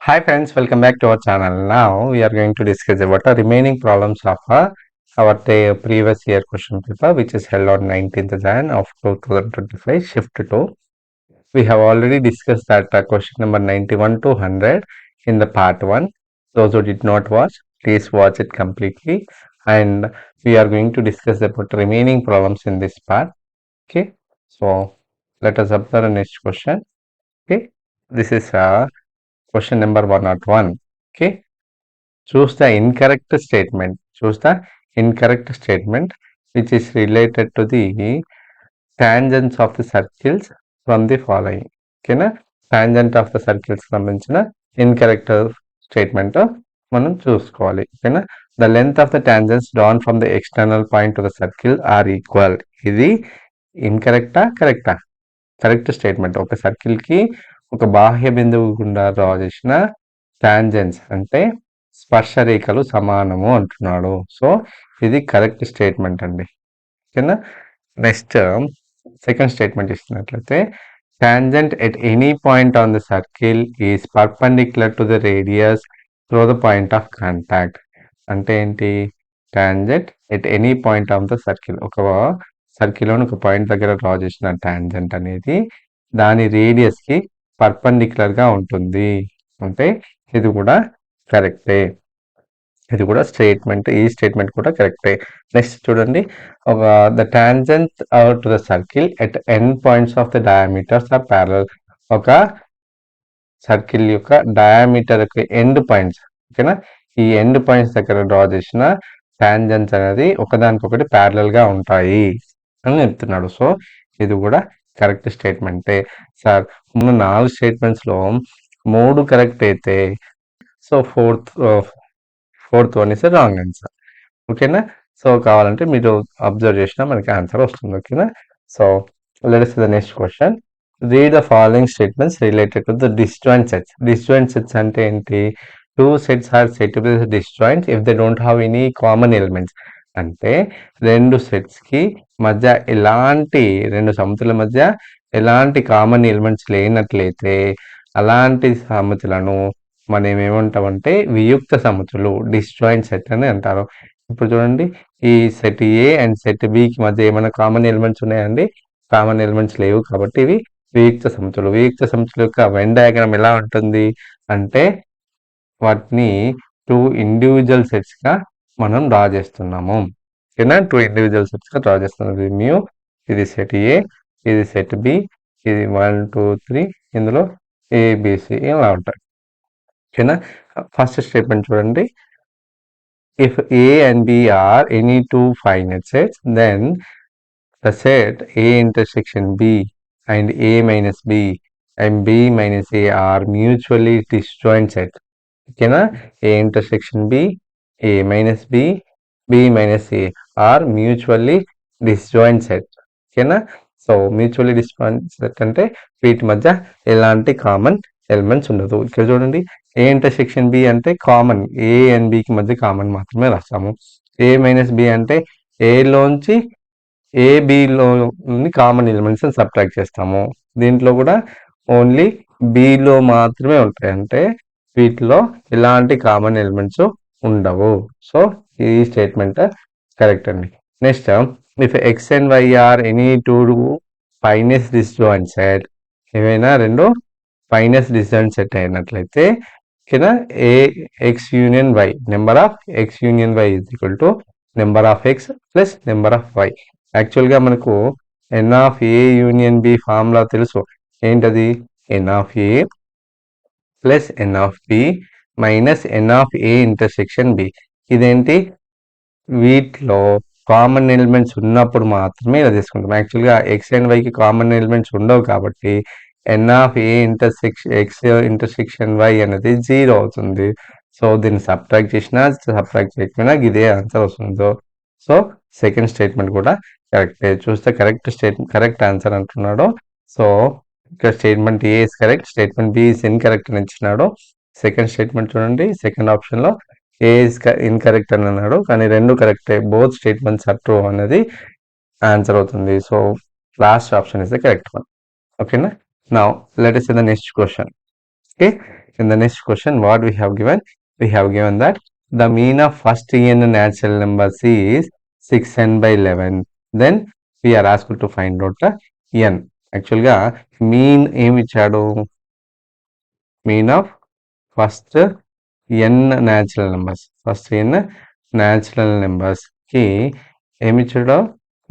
Hi friends, welcome back to our channel. Now we are going to discuss about the remaining problems of our previous year question paper, which is held on 19th Jan of 2025, shift 2. We have already discussed that question number 91 to 100 in the part 1. Those who did not watch, please watch it completely. And we are going to discuss about the remaining problems in this part. Okay, so let us observe the next question. Okay, this is question number 101. Okay, choose the incorrect statement. Choose the incorrect statement which is related to the tangents of the circles from the following. ఓకేనా, tangent of the circles సంబంధించిన incorrect statement మనం చూసుకోవాలి. ఓకేనా, the length of the tangents drawn from the external point to the circle are equal. ఇది ఇన్కరెక్టా కరెక్టా? Correct statement. ఒక circle కి ఒక బాహ్య బిందువు గుండా డ్రా చేసిన టాంజెంట్స్ అంటే స్పర్శ రేఖలు సమానము అంటున్నాడు. సో ఇది కరెక్ట్ స్టేట్మెంట్ అండి. ఓకేనా, నెక్స్ట్ సెకండ్ స్టేట్మెంట్ ఇస్తున్నట్లయితే tangent at any point on the circle is perpendicular to the radius through the point of contact. అంటే ఏంటి? Tangent at any point of the circle, ఒక సర్కిల్లోని ఒక పాయింట్ దగ్గర డ్రా చేసిన టాంజెంట్ అనేది దాని రేడియస్ కి పర్పెండిక్యులర్ గా ఉంటుంది. అంటే ఇది కూడా కరెక్టే. ఇది కూడా స్టేట్మెంట్, ఈ స్టేట్మెంట్ కూడా కరెక్టే. నెక్స్ట్ చూడండి, ఒక the tangent to the circle at end points of the diameters are parallel. ఒక సర్కిల్ యొక్క డయామీటర్ యొక్క ఎండ్ పాయింట్స్, ఓకేనా, ఈ ఎండ్ పాయింట్స్ దగ్గర డ్రా చేసిన టాంజెంట్స్ అనేది ఒకదానికొకటి ప్యారలల్ గా ఉంటాయి అని చెప్తున్నాడు. సో ఇది కూడా కరెక్ట్ స్టేట్మెంటే. సార్ మన 4 స్టేట్మెంట్స్ లో 3 కరెక్ట్ అయితే so fourth one is wrong answer. ఓకేనా, సో కావాలంటే మీరు అబ్జర్వ్ చేసినా మనకి ఆన్సర్ వస్తుంది. ఓకేనా, so let's the next question. Read the following statements related to the disjoint sets. Disjoint sets అంటే ఏంటి? 2 sets are said to be disjoint if they don't have any common elements. అంటే రెండు sets కి మధ్య రెండు సమితుల మధ్య ఎలాంటి కామన్ ఎలిమెంట్స్ లేనట్లయితే అలాంటి సమితులను మనం ఏమంటామంటే వియుక్త సమితులు, డిస్జాయింట్ సెట్ అని అంటారు. ఇప్పుడు చూడండి, ఈ సెట్ ఏ అండ్ సెట్ బికి మధ్య ఏమైనా కామన్ ఎలిమెంట్స్ ఉన్నాయండి? కామన్ ఎలిమెంట్స్ లేవు, కాబట్టి ఇవి వియుక్త సమితులు. వియుక్త సమితుల యొక్క వెన్ డయాగ్రామ్ ఎలా ఉంటుంది అంటే వాటిని 2 ఇండివిజువల్ సెట్స్ గా మనం డ్రా చేస్తున్నాము. ఓకేనా, 2 ఇండివిజువల్ సెట్స్ గా డ్రా చేస్తున్నాం. ఇది మ్యూ, ఇది సెట్ ఏ, ఇది సెట్ బి, ఇది 1 2 3, ఇందులో ఏబిసి ఇలా ఉంటాయి. ఓకేనా, ఫస్ట్ స్టేట్మెంట్ చూడండి. If A and B are any 2 finite sets, then the set A intersection B and A minus B and B minus A are mutually disjoint set. ఓకేనా, A intersection B, A minus B, B minus A are mutually disjoint set. ఓకేనా, so mutually disjoint set అంటే వీటి మధ్య ఎలాంటి common elements ఉండదు. ఇక్కడ చూడండి, A intersection B అంటే కామన్, ఏ అండ్ బికి మధ్య కామన్ మాత్రమే రాస్తాము. ఏ మైనస్ బి అంటే ఏలోంచి ఏబిలో కామన్ ఎలిమెంట్స్ సబ్ట్రాక్ట్ చేస్తాము. దీంట్లో కూడా ఓన్లీ బిలో మాత్రమే ఉంటాయి, అంటే వీటిలో ఎలాంటి కామన్ ఎలిమెంట్స్ ఉండవు. సో ఈ స్టేట్మెంట్ కరెక్ట్ అండి. Next, if X and Y are any 2 finest disjoint set, ఏవైనా రెండు ఫైనెస్ట్ డిస్జాయింట్ సెట్ అయినట్లయితే ఓకేనా, ఏ X union Y, number of X union Y is equal to number of X plus number of Y. యాక్చువల్గా మనకు n of A union B formula తెలుసు. ఏంటది? N of A plus n of B minus n of A intersection B. ఇదేంటి? వీటిలో common elements ఉన్నప్పుడు మాత్రమే ఇలా తీసుకుంటాం. యాక్చువల్గా ఎక్స్ అండ్ వైకి కామన్ ఎలిమెంట్స్ ఉండవు కాబట్టి n of A X intersection Y అనేది 0 అవుతుంది. సో దీన్ని సబ్ట్రాక్ట్ చేసినా సబ్ట్రాక్ట్ చేయకపోయినా ఇదే ఆన్సర్ వస్తుంది. సో సెకండ్ స్టేట్మెంట్ కూడా కరెక్టే. చూస్తే కరెక్ట్ ఆన్సర్ అంటున్నాడు. సో ఇక్కడ statement A is correct, statement B is incorrect అని ఇచ్చినాడు. సెకండ్ స్టేట్మెంట్ చూడండి, సెకండ్ ఆప్షన్ లో ఏ ఇస్ ఇన్కరెక్ట్ అని అన్నాడు, కానీ రెండు కరెక్టే. బోత్ స్టేట్మెంట్స్ ఆర్ ట్రూ అనేది ఆన్సర్ అవుతుంది. So last option is the correct one. ఓకేనా, now let us see the next question. Okay, in the next question, what we have given? We have given that the mean of first n natural numbers is 6n by 11. Then we are asked to find out the n. యాక్చువల్గా mean ఏమి ఇచ్చాడు? Mean of first n natural numbers, first n natural నెంబర్స్కి ఏమి ఇచ్చాడో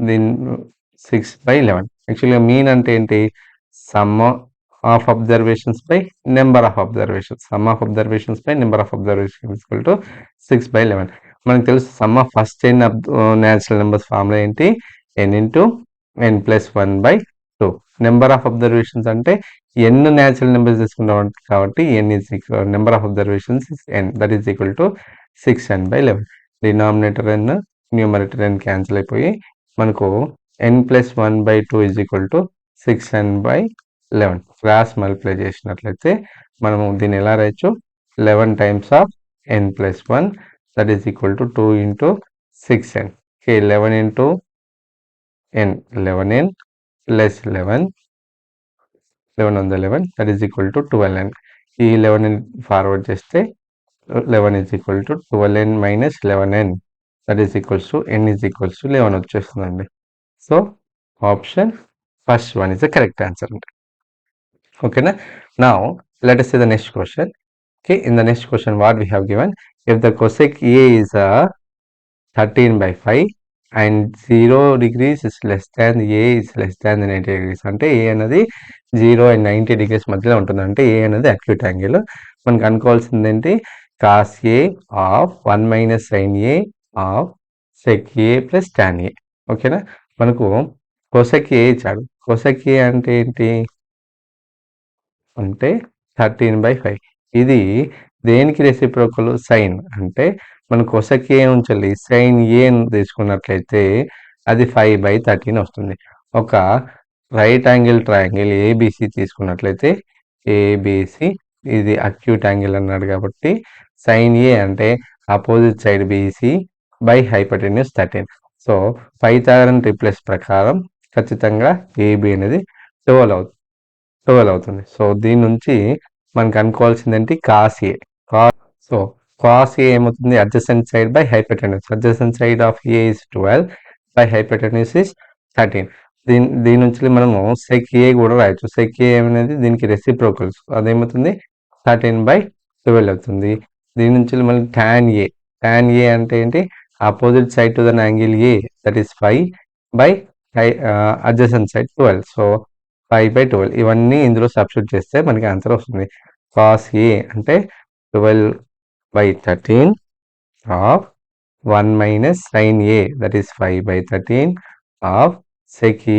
దీని 6/11. యాక్చువల్గా mean అంటే ఏంటి? Sum of observations by number of observations. Sum of observations by number of observations equal to 6/11. మనకు తెలుసు sum of first n natural numbers formula ఏంటి? n into n plus 1/2. Number of observations అంటే n natural numbers తీసుకున్నాం కాబట్టి n is equal, number of observations is n, that is equal to 6n/11. Denominator n numerator n cancel అయిపోయి మనకు n plus 1/2 is equal to 6n/11. Cross multiply చేసినట్లయితే మనము దీన్ని ఎలా రాయొచ్చు? 11 times of n plus 1, that is equal to 2 into 6n. Okay, 11 into n, 11n plus 11, 11 on the 11, that is equal to 12n. ఈ 11n forward చేస్తే 11 is equal to 12n minus 11n, that is equals to n is equals to 11 వచ్చేస్తుందండి. So option first one is the correct answer అండి. ఓకేనా? Now let us see the next question. Okay, in the next question what we have given, if the cosec A is 13/5 and 0 degrees is less than A is less than 90 degrees, అంటే A అనేది 0 and 90 degrees మధ్యలో ఉంటుంది. అంటే A అనేది acute angle. మనకు అనుకోవాల్సింది ఏంటి? cos A of 1 minus sin A of sec A plus tan A. ఓకేనా? మనకు cosec A ఇచ్చాడు. cosec A అంటే ఏంటి? అంటే 13/5. ఇది దేనికి రెసిప్రోకల్? సైన్. అంటే మనం cosec A ఉంచాలి, sin A తీసుకున్నట్లయితే అది 5/13 వస్తుంది. ఒక రైట్ యాంగిల్ ట్రయాంగిల్ ఏబిసి తీసుకున్నట్లయితే ఏబిసి ఇది అక్యూట్ యాంగిల్ అన్నాడు కాబట్టి sin A అంటే opposite side BC by hypotenuse 13. So Pythagorean replace ప్రకారం ఖచ్చితంగా ఏబి అనేది 12 అవుతుంది. సో దీని నుంచి మనకు అనుకోవాల్సింది ఏంటి? Cos A. So cos A ఏమవుతుంది? Adjacent side by hypotenuse. Adjacent side of A is 12 by hypotenuse is 13. దీని నుంచి మనము సెక్ ఏ కూడా రాయొచ్చు. సెక్ ఏ అనేది దీనికి రెసిప్రోకల్స్, అదేమవుతుంది? 13/12 అవుతుంది. దీని నుంచి మళ్ళీ tan ఏ. tan ఏ అంటే ఏంటి? Opposite side to the angle A, that is 5 by adjacent side 12. So 5/12 ఇవన్నీ ఇందులో సబ్స్టిట్యూట్ చేస్తే మనకి ఆన్సర్ వస్తుంది. కాస్ ఏ అంటే 12/13 of 1 minus sin A, that is 5/13 of sec A,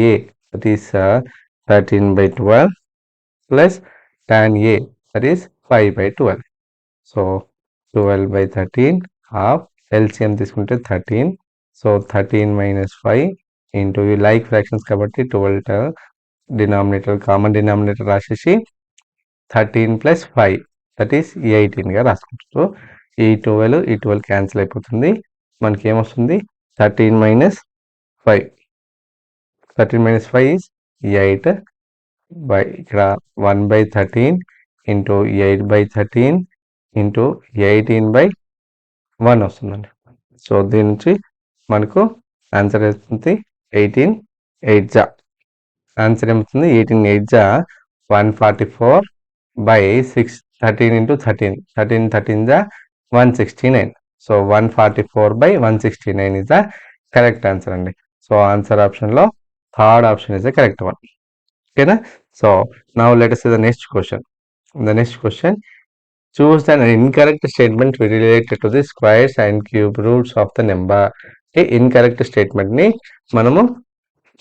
that is 13/12 plus tan A, that is 5/12. So 12/13 of LCM తీసుకుంటే 13. So 13 minus 5 into ఈ like fractions కాబట్టి 12 denominator common denominator రాసేసి 13 plus 5, that is 18గా రాసుకుంటూ ఈ 12 cancel అయిపోతుంది. మనకి ఏమొస్తుంది? 13 minus 5. 13 minus 5 is 8 by ఇక్కడ 1/13 ఇంటూ 8/13 ఇంటూ 18/1 వస్తుందండి. సో దీని నుంచి మనకు ఆన్సర్ అవుతుంది 18 8 జా. ఆన్సర్ ఏమవుతుంది? 18 8 జా 144/6. 13 into 13, 13 జా 169. So 144/169 is the correct answer అండి. సో ఆన్సర్ ఆప్షన్లో third option is the correct one. ఓకేనా? So now let us see the next question. The next question, choose an incorrect statement related to the squares and cube roots of the number. అంటే incorrect statement ని మనము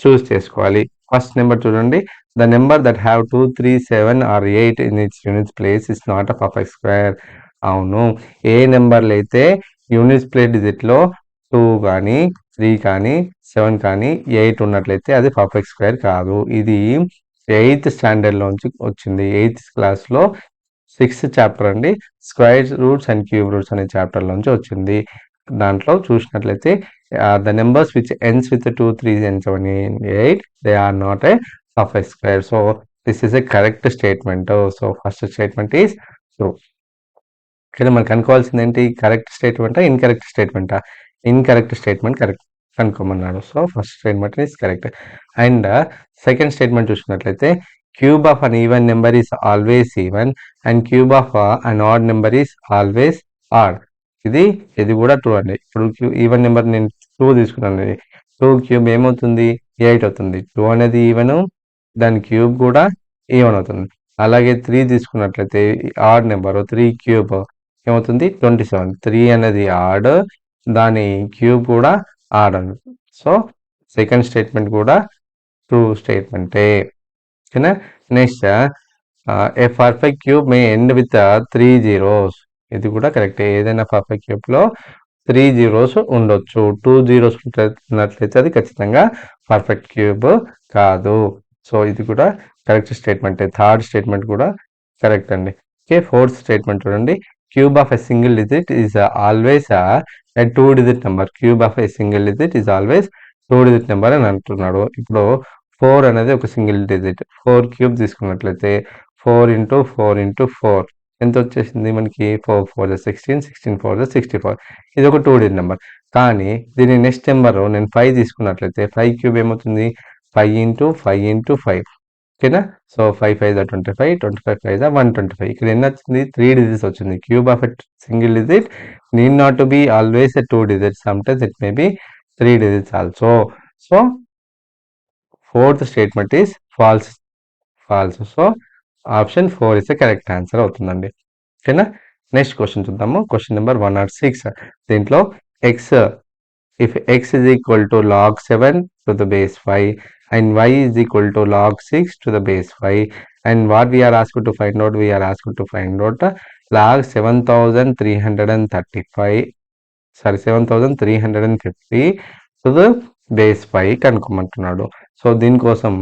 చూస్ చేసుకోవాలి. First number చూడండి, the number that have 2 3 7 or 8 in it's units place is not a perfect square. అవును, ఏ నెంబర్లు అయితే units place డిజిట్లో 2 కానీ 3 కానీ 7 కానీ 8 ఉన్నట్లయితే అది పర్ఫెక్ట్ స్క్వేర్ కాదు. ఇది 8th స్టాండర్డ్లోంచి వచ్చింది. 8th క్లాస్లో 6th చాప్టర్ అండి, square roots and cube roots అనే చాప్టర్లోంచి వచ్చింది. దాంట్లో చూసినట్లయితే the numbers which ends with 2 3 and 7 and 8 they are not a perfect square. So this is a correct statement. So first statement is true. ఇక్కడ మనం కనుక్కోవాల్సింది ఏంటి? Correct స్టేట్మెంటా ఇన్కరెక్ట్ స్టేట్మెంటా? ఇన్కరెక్ట్ స్టేట్మెంట్ కరెక్ట్ కనుక్కోమన్నాడు. So first statement is correct. And second statement చూసినట్లయితే cube of an even number is always even and cube of an odd number is always odd. ఇది కూడా ట్రూ అండి. ఇప్పుడు ఈవెన్ నెంబర్ నేను 2 తీసుకున్నాను. 2 cube ఏమవుతుంది? 8 అవుతుంది. 2 అనేది ఈవెన్, దాని క్యూబ్ కూడా ఈవెన్ అవుతుంది. అలాగే 3 తీసుకున్నట్లయితే ఆడ్ నెంబర్ 3 క్యూబ్ ఏమవుతుంది? 27. 3 అనేది ఆడ్, దాని క్యూబ్ కూడా ఆడ్ అని. సో సెకండ్ స్టేట్మెంట్ కూడా ట్రూ స్టేట్మెంటే. ఓకేనా? Next a perfect cube May end with 3 zeros. ఇది కూడా కరెక్టే. ఏదైనా పర్ఫెక్ట్ క్యూబ్ లో 3 zeros ఉండొచ్చు. 2 zeros ఉన్నట్లయితే అది ఖచ్చితంగా పర్ఫెక్ట్ క్యూబ్ కాదు. సో ఇది కూడా కరెక్ట్ స్టేట్మెంట్. థర్డ్ స్టేట్మెంట్ కూడా కరెక్ట్ అండి. ఓకే, ఫోర్త్ స్టేట్మెంట్ చూడండి. Cube of a single digit is always a 2 digit number. Cube of a single digit is always 2 digit number అని అంటున్నాడు. ఇప్పుడు 4 అనేది ఒక సింగిల్ డిజిట్. 4 క్యూబ్ తీసుకున్నట్లయితే 4 into 4 into 4 ఎంత వచ్చేసింది మనకి? 4 4 16, 16 4 64. ఇది ఒక 2 digit నెంబర్. కానీ దీని నెక్స్ట్ నెంబర్ నేను 5 తీసుకున్నట్లయితే 5 క్యూబ్ ఏమవుతుంది? 5 into 5 into 5. ఓకేనా? సో 5 5 25, 25 5 125. ఇక్కడ ఎన్ని వచ్చింది? 3 digits వచ్చింది. Cube of a single digit need not to be always a 2 digits. Sometimes it may be 3 digits also. So fourth statement is false. So option 4 is the correct answer అవుతుందండి. ఓకేనా? Next question చూద్దాము. Question number 106. దీంట్లో if x is equal to log 7 to the base 5 and y is equal to log 6 to the base 5, and what we are asked to find out? We are asked to find out log 7350 to the base 5 కనుక్కోమంటున్నాడు. So దీనికోసం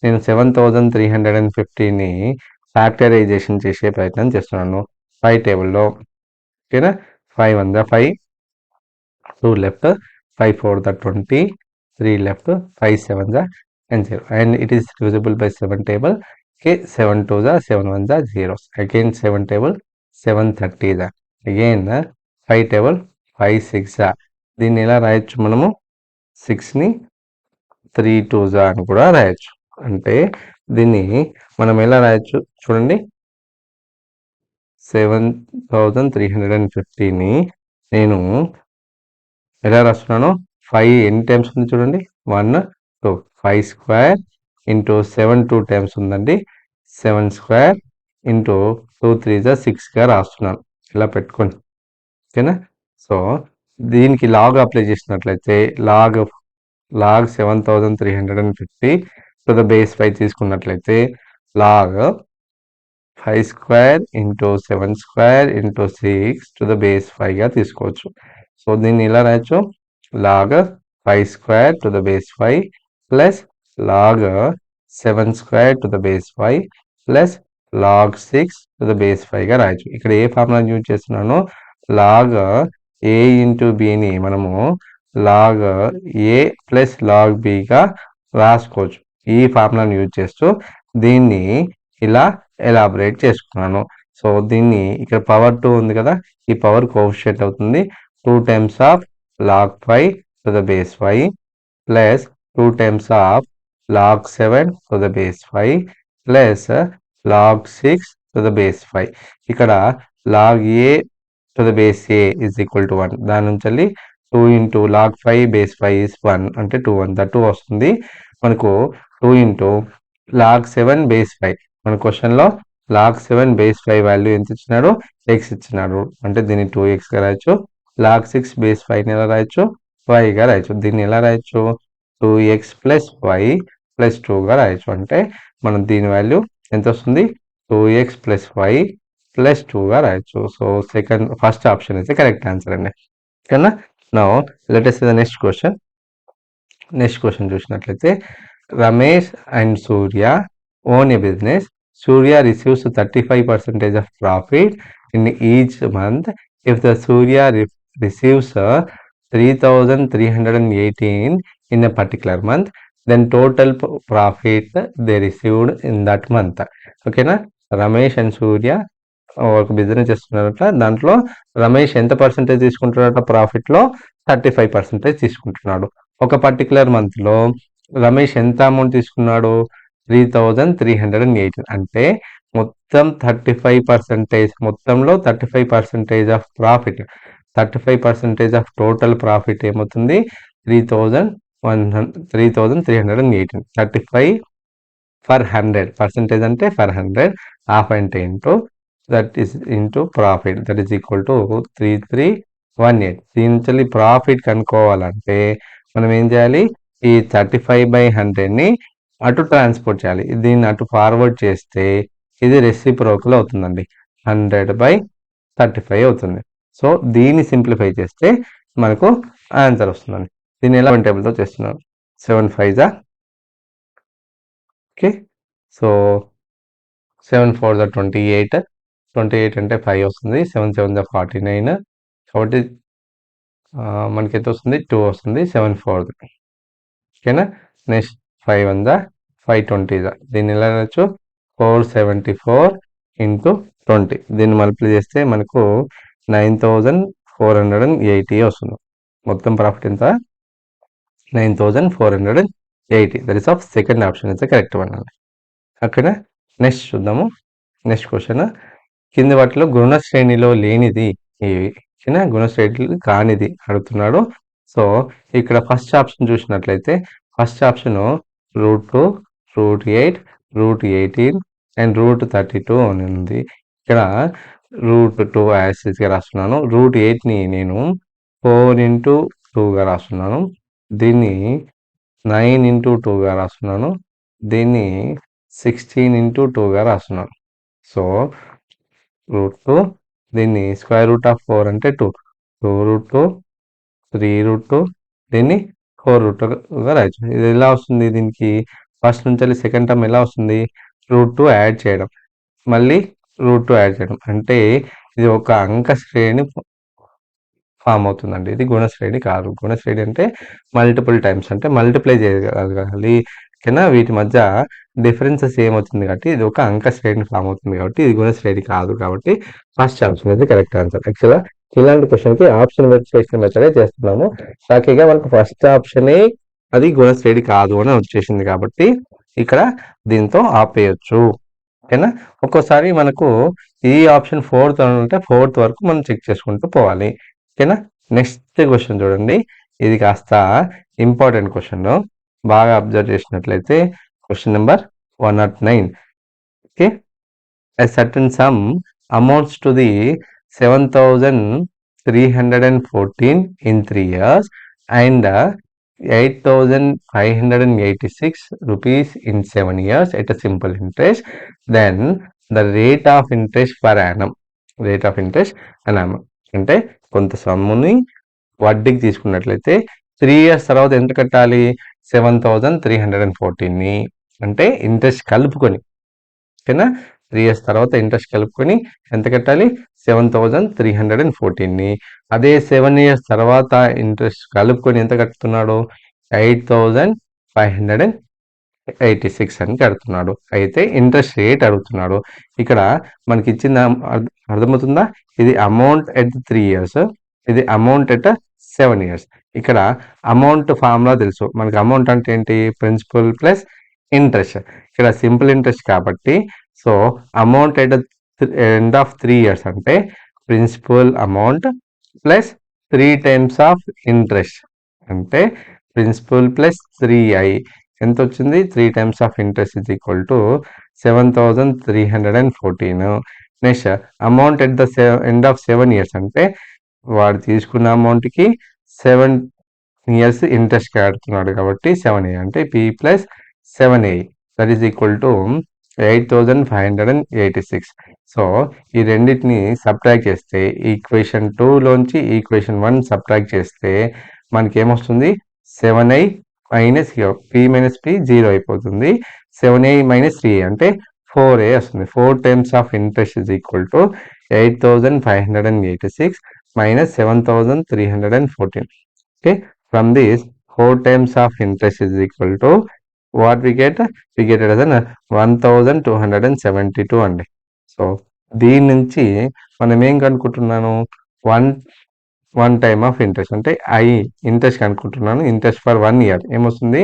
నేను 7350ని factorisation చేసే ప్రయత్నం చేస్తున్నాను 5 టేబుల్లో. ఓకేనా? 5 1 5, 2 left, 5 4 20, 3 left, 5 7 and 0, and it is divisible by 7 table. Okay, 7 2 7 1 0, again 7 table 730, again 5 table 5 6. దీన్ని ఎలా రాయొచ్చు మనము? 6ని 3 2 అని కూడా రాయొచ్చు. అంటే దీన్ని మనం ఎలా రాయొచ్చు చూడండి. 7350ని నేను ఎలా రాస్తున్నాను? 5 ఎన్ని టైమ్స్ ఉంది చూడండి? 1 2 5 స్క్వేర్ ఇంటూ 7 2 టైమ్స్ ఉందండి. 7 స్క్వేర్ ఇంటూ 2 3 6గా రాస్తున్నాను. ఇలా పెట్టుకోండి. ఓకేనా? సో దీనికి లాగ్ అప్లై చేసినట్లయితే లాగ్ 7350 టు ద బేస్ 5 తీసుకున్నట్లయితే log 5 square into 7 square into 6 to the base 5గా తీసుకోవచ్చు. సో దీన్ని ఇలా రాయొచ్చు. Log 5 square to the base 5 plus log 7 square to the base 5 plus log 6 to the base 5గా రాయొచ్చు. ఇక్కడ ఏ ఫార్ములా యూజ్ చేస్తున్నాను? లాగ్ ఏ ఇంటూ బిని మనము లాగ్ ఏ ప్లస్ లాగ్ బిగా రాసుకోవచ్చు. ఈ ఫార్ములాను యూజ్ చేస్తూ దీన్ని ఇలా ఎలాబరేట్ చేసుకున్నాను. సో దీన్ని ఇక్కడ పవర్ 2 ఉంది కదా, ఈ పవర్ కోఎఫిషియంట్ అవుతుంది. 2 times of log 5 to the base 5 plus 2 times of log 7 to the base 5 plus log 6 to the base 5. ఇక్కడ log a to the base a is equal to 1. దాని నుంచి 2 into log 5 base 5 is 1, అంటే 2 1 2 వస్తుంది మనకు. 2 into log 7 base 5, మన క్వశ్చన్లో log 7 base 5 value ఎంత ఇచ్చినాడు? x ఇచ్చినాడు. అంటే దీన్ని 2x గా రాయొచ్చు. log 6 base 5 ఎలా రాయొచ్చు? yగా రాయొచ్చు. దీన్ని ఎలా రాయొచ్చు? 2x plus y plus 2గా రాయొచ్చు. అంటే మనం దీని వాల్యూ ఎంత వస్తుంది? 2x plus y plus 2గా రాయొచ్చు. సో ఫస్ట్ ఆప్షన్ అయితే కరెక్ట్ ఆన్సర్ అండి. ఓకేనా? Now let us see the next question. Next question చూసినట్లయితే Ramesh and Surya own a business. Surya receives 35% of profit in each month. If the Surya receives 3,318 in a particular month, then total profit they received in that month. ఓకేనా? Ramesh and సూర్య ఒక business చేస్తున్నారట. దాంట్లో రమేష్ ఎంత percentage తీసుకుంటున్నాడట ప్రాఫిట్లో? 35% తీసుకుంటున్నాడు. ఒక particular మంత్లో రమేష్ ఎంత amount తీసుకున్నాడు? 3318. అంటే మొత్తం 35%, మొత్తంలో 35% of profit, 35% of total profit ఏమవుతుంది? 3318. 35 ఫర్ 100, పర్సెంటేజ్ అంటే ఫర్ 100, హాఫ్ అంటే into that is into profit, that is equal to 3318. దీని నుంచి ప్రాఫిట్ కనుక్కోవాలంటే మనం ఏం చేయాలి? ఈ 35/100ని అటు ట్రాన్స్పోర్ట్ చేయాలి. దీన్ని అటు ఫార్వర్డ్ చేస్తే ఇది రెసిప్రోకల్ అవుతుందండి. 100/35 అవుతుంది. సో దీన్ని సింప్లిఫై చేస్తే మనకు ఆన్సర్ వస్తుందండి. దీన్ని ఎలా టేబుల్తో చేస్తున్నాను. 7 5 ఓకే. సో 7 4 28, 28 అంటే 5 వస్తుంది. 7 7 49, కాబట్టి మనకి ఎంత వస్తుంది? 2 వస్తుంది. 7 4, ఓకేనా. నెక్స్ట్ 5 1 520. దీన్ని ఎలా రాయొచ్చు? 474 ఇంటూ 20. దీన్ని మల్టిప్లై చేస్తే మనకు 9480 వస్తుంది. మొత్తం ప్రాఫిట్ ఎంత? 9480. That is of second option is the correct one అండి. ఓకేనా. నెక్స్ట్ చూద్దాము. నెక్స్ట్ క్వశ్చన్, కింది వాటిలో గుణ శ్రేణిలో లేనిది ఏవి? ఓకేనా, గుణ శ్రేణి కానిది అడుగుతున్నాడు. సో ఇక్కడ ఫస్ట్ ఆప్షన్ చూసినట్లయితే ఫస్ట్ ఆప్షన్ √2, √8, √18 అండ్ √32 అని ఉంది. ఇక్కడ √2 యాసిడ్గా రాస్తున్నాను. √8ని నేను 4x2గా రాస్తున్నాను. దీన్ని 9x2గా రాస్తున్నాను. దీన్ని 16x2గా రాస్తున్నాను. సో √2, దీన్ని √4 అంటే 2, 2√2, 3√2, దీన్ని 4√2గా రాయొచ్చు. ఇది ఎలా వస్తుంది? దీనికి ఫస్ట్ నుంచి సెకండ్ టర్మ్ ఎలా వస్తుంది? √2 యాడ్ చేయడం, మళ్ళీ √2 యాడ్ చేయడం, అంటే ఇది ఒక అంక శ్రేణి ఫామ్ అవుతుందండి. ఇది గుణశ్రేణి కాదు. గుణశ్రేణి అంటే మల్టిపుల్ టైమ్స్, అంటే మల్టిప్లై చేయగలగాలి. ఓకేనా, వీటి మధ్య డిఫరెన్సెస్ ఏమవుతుంది కాబట్టి ఇది ఒక అంక శ్రేణి ఫామ్ అవుతుంది కాబట్టి ఇది గుణశ్రేణి కాదు. కాబట్టి ఫస్ట్ ఆప్షన్ అయితే కరెక్ట్ ఆన్సర్. యాక్చువల్గా ఇలాంటి క్వశ్చన్కి ఆప్షన్ వెరిఫికేషన్ మెథడే చేస్తున్నాము. సాక్షిగా మనకు ఫస్ట్ ఆప్షనే అది గుణశ్రేణి కాదు అని వచ్చేసింది కాబట్టి ఇక్కడ దీంతో ఆపేయచ్చు. ఓకేనా. ఒక్కోసారి మనకు ఈ ఆప్షన్ 4th ఉంటే 4th వరకు మనం చెక్ చేసుకుంటూ పోవాలి. ఓకేనా. నెక్స్ట్ క్వశ్చన్ చూడండి. ఇది కాస్త ఇంపార్టెంట్ క్వశ్చన్, బాగా అబ్జర్వ్ చేసినట్లయితే question number 109. Okay, a certain sum amounts to the 7,314 in 3 years and 8,586 rupees in 7 years at a simple interest, then the rate of interest per annum, rate of interest per annum అంటే కొంత సొమ్ముని వడ్డీకి తీసుకున్నట్లయితే 3 years తర్వాత ఎంత కట్టాలి? 7,314ని, అంటే interest కలుపుకొని. ఓకేనా, 3 years తర్వాత ఇంట్రెస్ట్ కలుపుకొని ఎంత కట్టాలి? 7,314ని. అదే 7 years తర్వాత ఇంట్రెస్ట్ కలుపుకొని ఎంత కడుతున్నాడు? 8,586 అని కడుతున్నాడు. అయితే ఇంట్రెస్ట్ రేట్ అడుగుతున్నాడు. ఇక్కడ మనకి ఇచ్చిన అర్థమవుతుందా? ఇది అమౌంట్ ఎట్ 3 years, ఇది అమౌంట్ ఎట్ 7 years. ఇక్కడ అమౌంట్ ఫార్ములా తెలుసు మనకి. అమౌంట్ అంటే ఏంటి? Principal plus interest. ఇక్కడ సింపుల్ ఇంట్రెస్ట్ కాబట్టి so amount at end of 3 years అంటే principal amount plus 3 times of interest, అంటే ప్రిన్సిపల్ ప్లస్ 3i ఎంత వచ్చింది? 3 times of interest is equal to 7,314. Next amount at the end of 7 years అంటే వాడు తీసుకున్న అమౌంట్కి 7 years interest కడుతున్నాడు కాబట్టి 7a అంటే p plus 7a that is equal to 8,586. So ఈ రెండింటిని సబ్ట్రాక్ట్ చేస్తే ఈక్వేషన్ 2లోంచి ఈక్వేషన్ 1 సబ్ట్రాక్ట్ చేస్తే మనకి ఏమొస్తుంది? 7i minus p minus p 0 అయిపోతుంది. 7a మైనస్ 3a అంటే 4a వస్తుంది. 4 times of interest is equal to 8,586 minus 7,314. Okay, from this 4 times of interest is equal to what we get? We get it as an 1,272 అండి. So దీని నుంచి మనం ఏం కనుక్కుంటున్నాను, one time of interest అంటే interest కనుక్కుంటున్నాను. Interest for 1 year ఏమొస్తుంది,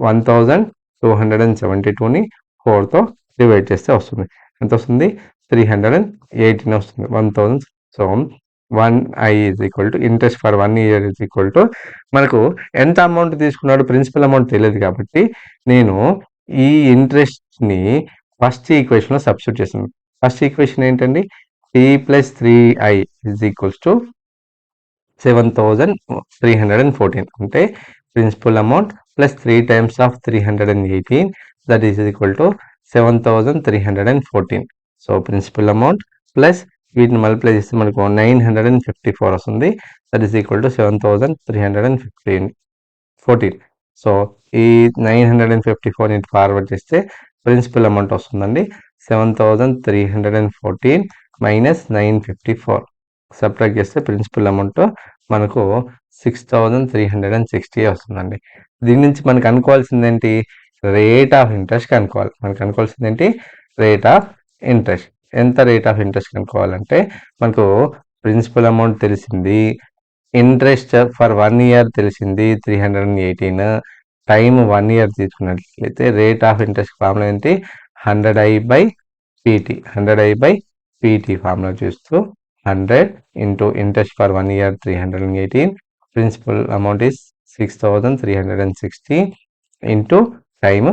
1272ని 4తో divide చేస్తే వస్తుంది. ఎంత వస్తుంది, 318 వస్తుంది. 1000. So 1i is equal to interest for 1 year is equal to, మనకు ఎంత అమౌంట్ తీసుకున్నాడు, ప్రిన్సిపల్ అమౌంట్ తెలియదు కాబట్టి నేను ఈ ఇంట్రెస్ట్ని ఫస్ట్ ఈక్వేషన్లో సబ్స్టిట్యూట్ చేస్తాను. ఫస్ట్ ఈక్వేషన్ ఏంటండి, t plus 3i is equals to 7314 అంటే principal amount plus 3 times of 318 that is equal to 7314. So principal amount plus వీటిని మల్టిప్లై చేస్తే మనకు 954 వస్తుంది. That is equal to 7314. So ఈ 954 ఇంటి ఫార్వర్డ్ చేస్తే ప్రిన్సిపల్ అమౌంట్ వస్తుందండి 7314 మైనస్ 954. సబ్ట్రాక్ట్ చేస్తే ప్రిన్సిపల్ అమౌంట్ మనకు 6360 వస్తుందండి. దీని నుంచి మనకు అనుకోవాల్సింది ఏంటి, రేట్ ఆఫ్ ఇంట్రెస్ట్ కనుక్కోవాలి. మనకు అనుకోవాల్సింది ఏంటి, రేట్ ఆఫ్ ఇంట్రెస్ట్. ఎంత రేట్ ఆఫ్ ఇంట్రెస్ట్ కనుక్కోవాలంటే మనకు ప్రిన్సిపల్ అమౌంట్ తెలిసింది, ఇంట్రెస్ట్ ఫర్ 1 ఇయర్ తెలిసింది 318, టైం 1 ఇయర్ తీసుకున్నట్లయితే రేట్ ఆఫ్ ఇంట్రెస్ట్ ఫార్ములా ఏంటి, 100i/pt. 100i/pt ఫార్ములా చూస్తూ 100 into interest for 1 year 318, principal amount is 6360 into time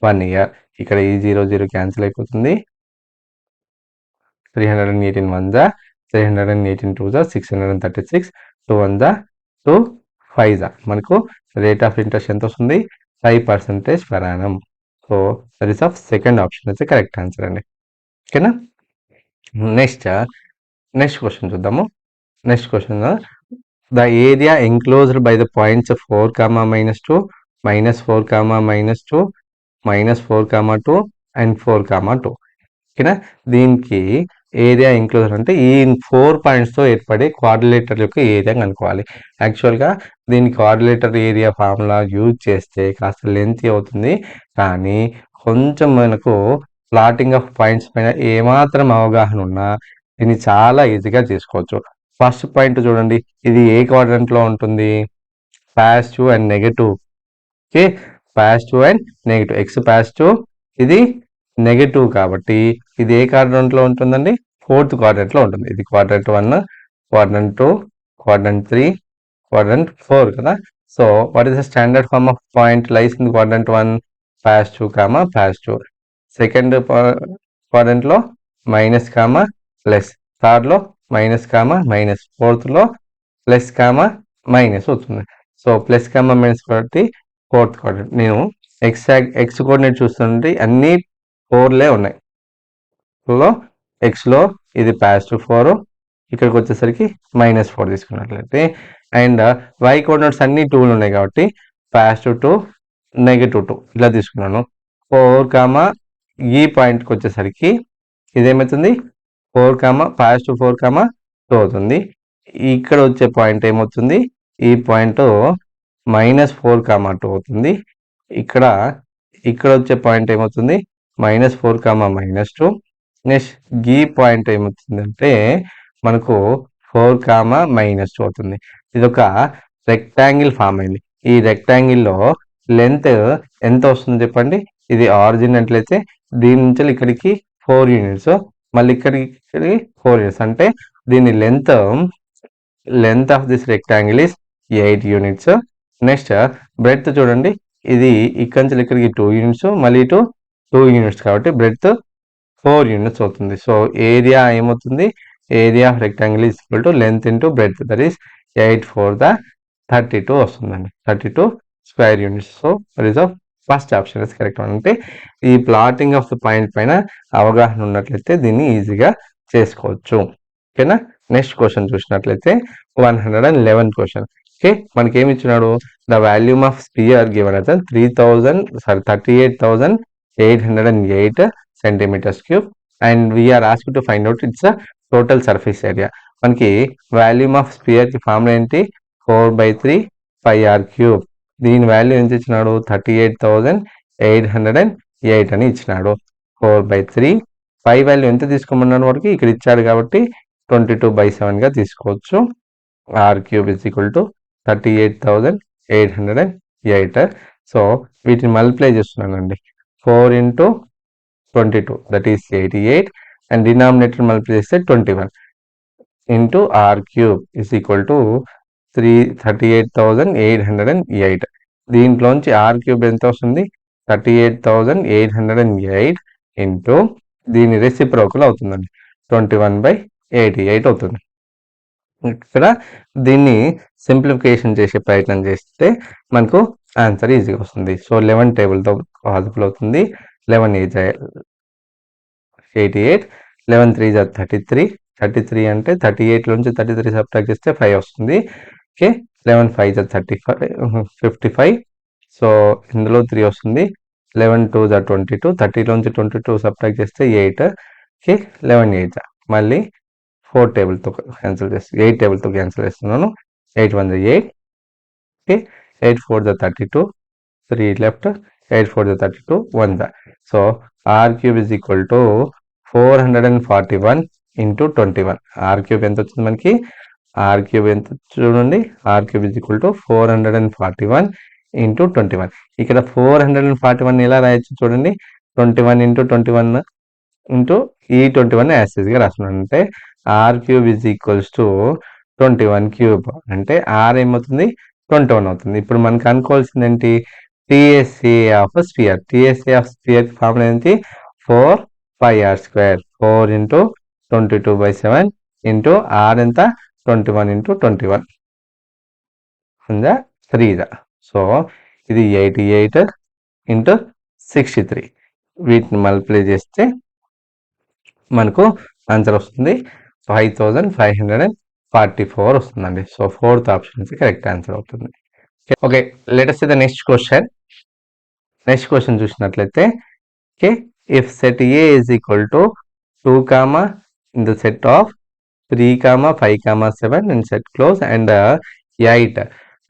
1 year. ఇక్కడ ఈ 0 క్యాన్సిల్ అయిపోతుంది. 318 1 జా 318 2 జా 636, 2 1 జా 2 5 జా మనకు రేట్ ఆఫ్ ఇంట్రెస్ట్ ఎంత వస్తుంది, 5% per annum. So that is of second option అయితే కరెక్ట్ ఆన్సర్ అండి. ఓకేనా. నెక్స్ట్ క్వశ్చన్ చూద్దాము. Next question, the area enclosed by the points 4, -2, -4, -2, -4, 2 and 4, 2. ఓకేనా. దీనికి ఏరియా ఎన్క్లోజ్డ్ అంటే ఈ 4 పాయింట్స్తో ఏర్పడే క్వాడ్రిలేటర్ యొక్క ఏరియా కనుక్కోవాలి. యాక్చువల్గా దీని క్వాడ్రిలేటర్ ఏరియా ఫార్ములా యూజ్ చేస్తే కాస్త లెంతీ అవుతుంది, కానీ కొంచెం మనకు ప్లాటింగ్ ఆఫ్ పాయింట్స్ పైన ఏమాత్రం అవగాహన ఉన్నా దీన్ని చాలా ఈజీగా చేసుకోవచ్చు. ఫస్ట్ పాయింట్ చూడండి, ఇది ఏ క్వాడ్రంట్లో ఉంటుంది, positive and negative. Okay, positive and negative, X positive, ఇది నెగటివ్ కాబట్టి ఇది ఏ క్వాడ్రంట్లో ఉంటుందండి, 4th క్వాడ్రంట్లో ఉంటుంది. ఇది క్వాడ్రంట్ 1, క్వాడ్రంట్ 2, క్వాడ్రంట్ 3, క్వాడ్రంట్ 4 కదా. So what is the standard form of point lies in quadrant 1, positive, positive. Second క్వాడ్రంట్లో మైనస్, ప్లస్. థర్డ్లో minus, minus. ఫోర్త్లో ప్లస్, మైనస్ అవుతుంది. సో ప్లస్, మైనస్ కాబట్టి 4th క్వాడ్రంట్. నేను ఎక్స్ కోఆర్డినేట్ చూస్తుంటే అన్ని 4లే ఉన్నాయి. లో ఎక్స్లో ఇది పాజిటివ్ 4, ఇక్కడికి వచ్చేసరికి -4 తీసుకున్నట్లయితే, అండ్ వై కోఆర్డినేట్స్ అన్ని 2లు ఉన్నాయి కాబట్టి పాజిటివ్ 2, నెగటివ్ 2 ఇలా తీసుకున్నాను. 4, ఈ పాయింట్కి వచ్చేసరికి ఇదేమవుతుంది, 4, పాజిటివ్ 4, 2 అవుతుంది. ఇక్కడ వచ్చే పాయింట్ ఏమవుతుంది, ఈ పాయింట్ -4, 2 అవుతుంది. ఇక్కడ వచ్చే పాయింట్ ఏమవుతుంది, -4, -2. నెక్స్ట్ ఈ పాయింట్ ఏమవుతుందంటే మనకు 4, -2 అవుతుంది. ఇది ఒక రెక్టాంగిల్ ఫామ్ అయింది. ఈ రెక్టాంగిల్లో లెంత్ ఎంత వస్తుంది చెప్పండి, ఇది ఆరిజిన్ అట్లయితే దీని నుంచి ఇక్కడికి 4 యూనిట్స్, మళ్ళీ ఇక్కడికి 4 యూనిట్స్, అంటే దీని length of this rectangle is 8 units. Next breadth చూడండి, ఇది ఇక్కడ నుంచి ఇక్కడికి 2 యూనిట్స్, మళ్ళీ ఇటు 2 యూనిట్స్ కాబట్టి బ్రెడ్త్ 4 యూనిట్స్ అవుతుంది. సో ఏరియా ఏమవుతుంది, area of rectangle is equal to length into breadth, that is 8 4 32 వస్తుందండి, 32 square units. So that is of first option is correct. అంటే ఈ ప్లాటింగ్ ఆఫ్ ద పాయింట్ పైన అవగాహన ఉన్నట్లయితే దీన్ని ఈజీగా చేసుకోవచ్చు. ఓకేనా. నెక్స్ట్ క్వశ్చన్ చూసినట్లయితే 111 క్వశ్చన్. ఓకే, మనకి ఏమి ఇచ్చినాడు, the volume of sphere given us 38,808 centimeters cube and we are asked to find out its total surface area. మనకి వాల్యూమ్ ఆఫ్ స్పియర్ కి ఫార్ములా ఏంటి, 4/3 πr³. దీని వాల్యూ ఎంత ఇచ్చినాడు, 38,808 అని ఇచ్చినాడు. 4/3 పై వాల్యూ ఎంత తీసుకోమన్నాను వరకు ఇక్కడ ఇచ్చాడు కాబట్టి 22/7గా తీసుకోవచ్చు. R cube is equal to 38,808. So వీటిని మల్టిప్లై చేస్తున్నానండి. 4 into 22 that is 88 and denominator multiply చేస్తే 21 into r cube is equal to 38,808. దీంట్లోంచి r cube ఎంత వస్తుంది? 38,808 ఇంటూ దీని రెసిప్రోకల్ అవుతుందండి 21/88 అవుతుంది. ఇక్కడ దీన్ని సింప్లిఫికేషన్ చేసే ప్రయత్నం చేస్తే మనకు ఆన్సర్ ఈజీగా వస్తుంది. సో 11 టేబుల్తో పాసిబుల్ అవుతుంది. 11 is 88, 11 3 is 33, 33 అంటే 38 నుంచి 33 సబ్ట్రాక్ట్ చేస్తే 5 వస్తుంది. Okay, 11 5 is 55. సో ఇందులో 3 వస్తుంది. 11 2 is 22, 30 నుంచి 22 సబ్ట్రాక్ట్ చేస్తే 8. ఓకే, 11 8 మళ్ళీ 4 టేబుల్తో క్యాన్సిల్ చేస్తాను, 8 టేబుల్తో క్యాన్సిల్ చేస్తున్నాను. 8 1 is 8. Okay, 8 4 is 32, 3 left, 8 4 is 32, 1 is. So r cube is equal to 441 into 21. r cube ఎంత వచ్చింది మనకి? r cube ఎంత చూడండి, r cube is equal to 441 into 21. ఇక్కడ 441 ఎలా రాయొచ్చు చూడండి, 21 into 21 ఇంటూ ఈ 21 యాసిడ్గా రాస్తున్నాను. అంటే r cube is equals to 21 cube అంటే r ఏమవుతుంది? 21 అవుతుంది. ఇప్పుడు మనకు అనుకోవాల్సింది ఏంటి? TSA of sphere. TSA of sphere formula ఏంటి? 4 πr². 4 into 22/7 into r ఎంత? 21 into 21 ఉందా? 3 దా. సో ఇది 88 into 63. వీటిని మల్టిప్లై చేస్తే మనకు ఆన్సర్ వస్తుంది 5544 వస్తుందండి. So 4th option correct answer అవుతుంది. Okay, let us see the next question. Next question చూసినట్లయితే, okay, if set A is equal to 2, in the set of 3, 5, 7 and set close and 8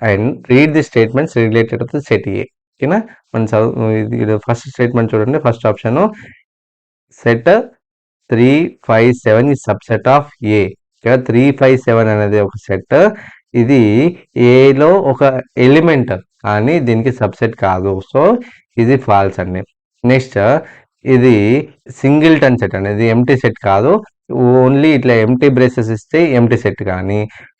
and read the statements related to the set A. ఓకేనా, మన first statement చూడండి. First option set 3, 5, 7 ఈ subset of ఏ. ఇక్కడ 3, 5, 7 అనేది ఒక set. ఇది ఏలో ఒక ఎలిమెంట్ కానీ దీనికి సబ్సెట్ కాదు. సో ఇది ఫాల్స్ అండి. నెక్స్ట్ ఇది సింగిల్టన్ సెట్ అనేది ఎంటీ సెట్ కాదు. ఓన్లీ ఇట్లా ఎంటీ బ్రేసెస్ ఇస్తే ఎంటీ సెట్ కానీ,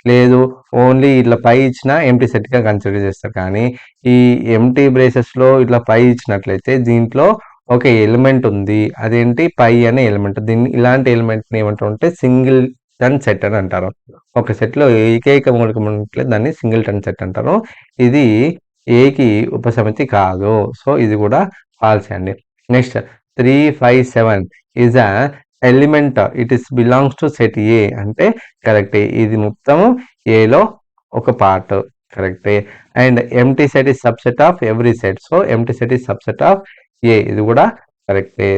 లేదు ఓన్లీ ఇట్లా పై ఇచ్చిన ఎంటీ సెట్గా కన్సిడర్ చేస్తారు. కానీ ఈ ఎంటీ బ్రేసెస్లో ఇట్లా పై ఇచ్చినట్లయితే దీంట్లో ఒక ఎలిమెంట్ ఉంది, అదేంటి? పై అనే ఎలిమెంట్. దీన్ని ఇలాంటి ఎలిమెంట్ని ఏమంటారంటే సింగిల్ టన్ సెట్ అని అంటారు. ఒక సెట్లో ఏకైక మూలకం ఉంటే దాన్ని సింగిల్ టన్ సెట్ అంటారు. ఇది ఏకి ఉపసమితి కాదు. సో ఇది కూడా ఫాల్స్ అండి. Next 3, 5, 7 is a element, it is belongs to set A అంటే కరెక్టే. ఇది మొత్తము ఏలో ఒక పార్ట్, కరెక్టే. And empty set is subset of every set. So empty set is subset of A, ఇది కూడా కరెక్టే.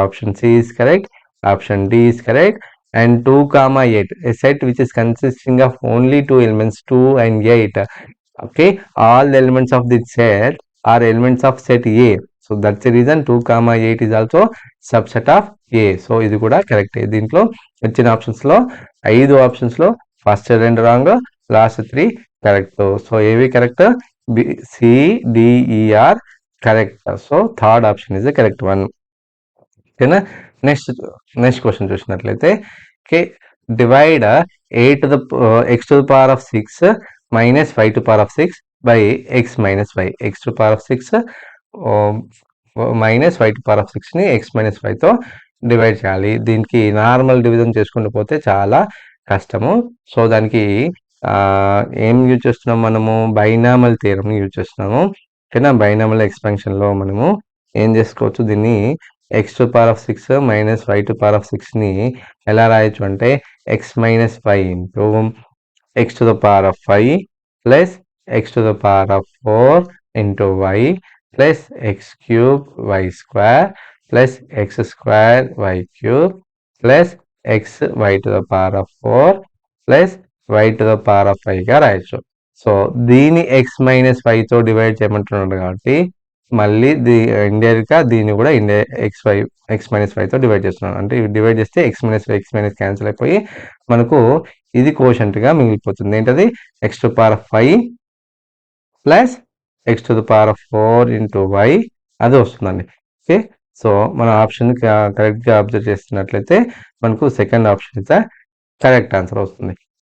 Option C is correct, option D is correct. And 2, 8 a set which is consisting of only 2 elements 2 and 8. Okay, all the elements of this set are elements of set A. So that's the reason 2, 8 is also subset of A. So ఇది కూడా కరెక్టే. దీంట్లో వచ్చిన options లో 5 options లో first 2 wrong, last 3 correct. So ఏవి correct? CDER correct. So third option is the correct one. ఓకేనా, next question చూసినట్లయితే, okay, divide x to the power of 6 minus 5 to the power of 6 by x minus 5. x to the power of 6 minus 5 to the power of 6ని x minus 5తో divide చేయాలి. దీనికి normal division చేసుకుంటూ పోతే చాలా కష్టము. So దానికి ఏం యూజ్ చేస్తున్నాం మనము? బైనామల్ థియరమ్ని యూజ్ చేస్తున్నాము. ఓకేనా, బైనామల్ ఎక్స్పాన్షన్లో మనము ఏం చేసుకోవచ్చు? దీన్ని x to the power of 6 minus 5 to the power of 6ని ఎలా రాయొచ్చు అంటే x minus 5 into x to the power of 5 plus x to the power of 4 into y plus x cube y square plus x square y cube plus x y to the power of 4 plus y to the power of 5గా రాయొచ్చు. So దీన్ని x minus 5తో divide చేయమంటున్నాడు కాబట్టి మళ్ళీ ఇండైరెక్ట్గా దీన్ని కూడా X minus 5తో divide చేస్తున్నాను. అంటే డివైడ్ చేస్తే ఎక్స్ మైనస్ క్యాన్సిల్ అయిపోయి మనకు ఇది కోషంట్గా మిగిలిపోతుంది. ఏంటది x to power 5 plus x to the power 4 into y అది వస్తుందండి. ఓకే, సో మన ఆప్షన్ కరెక్ట్గా అబ్జర్వ్ చేస్తున్నట్లయితే మనకు second option is the correct answer వస్తుంది.